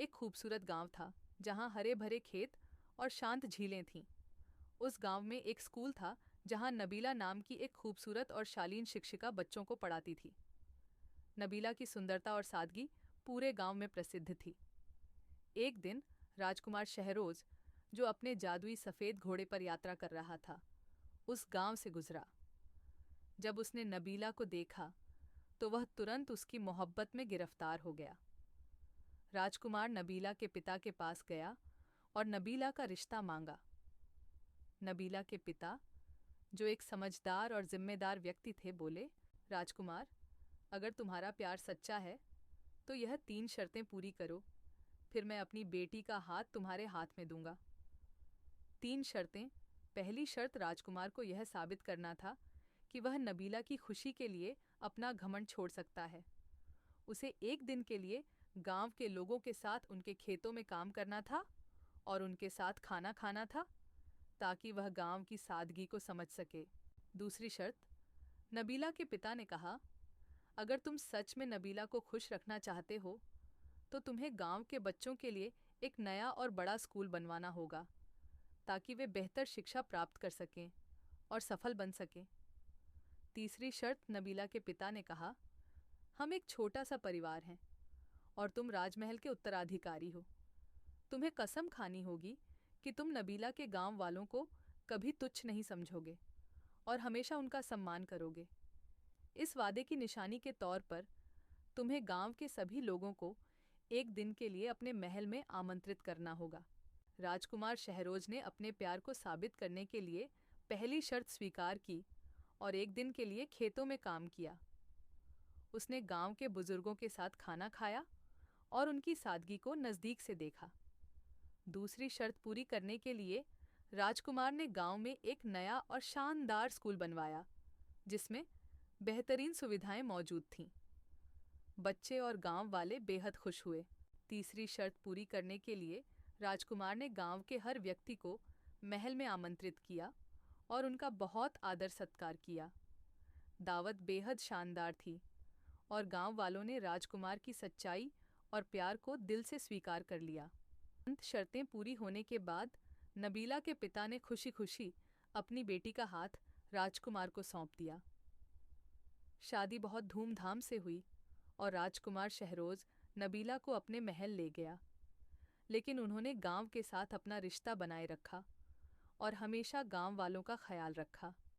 एक खूबसूरत गांव था जहां हरे भरे खेत और शांत झीलें थीं। उस गांव में एक स्कूल था जहां नबीला नाम की एक खूबसूरत और शालीन शिक्षिका बच्चों को पढ़ाती थी। नबीला की सुंदरता और सादगी पूरे गांव में प्रसिद्ध थी। एक दिन राजकुमार शहरोज, जो अपने जादुई सफ़ेद घोड़े पर यात्रा कर रहा था, उस गांव से गुजरा। जब उसने नबीला को देखा तो वह तुरंत उसकी मोहब्बत में गिरफ्तार हो गया। राजकुमार नबीला के पिता के पास गया और नबीला का रिश्ता मांगा। नबीला के पिता, जो एक समझदार और जिम्मेदार व्यक्ति थे, बोले, राजकुमार, अगर तुम्हारा प्यार सच्चा है तो यह 3 शर्तें पूरी करो, फिर मैं अपनी बेटी का हाथ तुम्हारे हाथ में दूंगा। 3 शर्तें। पहली शर्त राजकुमार को यह साबित करना था कि वह नबीला की खुशी के लिए अपना घमंड छोड़ सकता है। उसे एक दिन के लिए गांव के लोगों के साथ उनके खेतों में काम करना था और उनके साथ खाना खाना था, ताकि वह गांव की सादगी को समझ सके। दूसरी शर्त, नबीला के पिता ने कहा, अगर तुम सच में नबीला को खुश रखना चाहते हो तो तुम्हें गांव के बच्चों के लिए एक नया और बड़ा स्कूल बनवाना होगा, ताकि वे बेहतर शिक्षा प्राप्त कर सकें और सफल बन सकें। तीसरी शर्त, नबीला के पिता ने कहा, हम एक छोटा सा परिवार हैं और तुम राजमहल के उत्तराधिकारी हो। तुम्हें कसम खानी होगी कि तुम नबीला के गांव वालों को कभी तुच्छ नहीं समझोगे और हमेशा उनका सम्मान करोगे। इस वादे की निशानी के तौर पर तुम्हें गांव के सभी लोगों को एक दिन के लिए अपने महल में आमंत्रित करना होगा। राजकुमार शहरोज ने अपने प्यार को साबित करने के लिए पहली शर्त स्वीकार की और एक दिन के लिए खेतों में काम किया। उसने गांव के बुजुर्गों के साथ खाना खाया और उनकी सादगी को नज़दीक से देखा। दूसरी शर्त पूरी करने के लिए राजकुमार ने गांव में एक नया और शानदार स्कूल बनवाया, जिसमें बेहतरीन सुविधाएं मौजूद थीं। बच्चे और गांव वाले बेहद खुश हुए। तीसरी शर्त पूरी करने के लिए राजकुमार ने गांव के हर व्यक्ति को महल में आमंत्रित किया और उनका बहुत आदर सत्कार किया। दावत बेहद शानदार थी और गांव वालों ने राजकुमार की सच्चाई और प्यार को दिल से स्वीकार कर लिया। शर्तें पूरी होने के बाद नबीला के पिता ने खुशी खुशी अपनी बेटी का हाथ राजकुमार को सौंप दिया। शादी बहुत धूमधाम से हुई और राजकुमार शहरोज नबीला को अपने महल ले गया, लेकिन उन्होंने गांव के साथ अपना रिश्ता बनाए रखा और हमेशा गांव वालों का ख्याल रखा।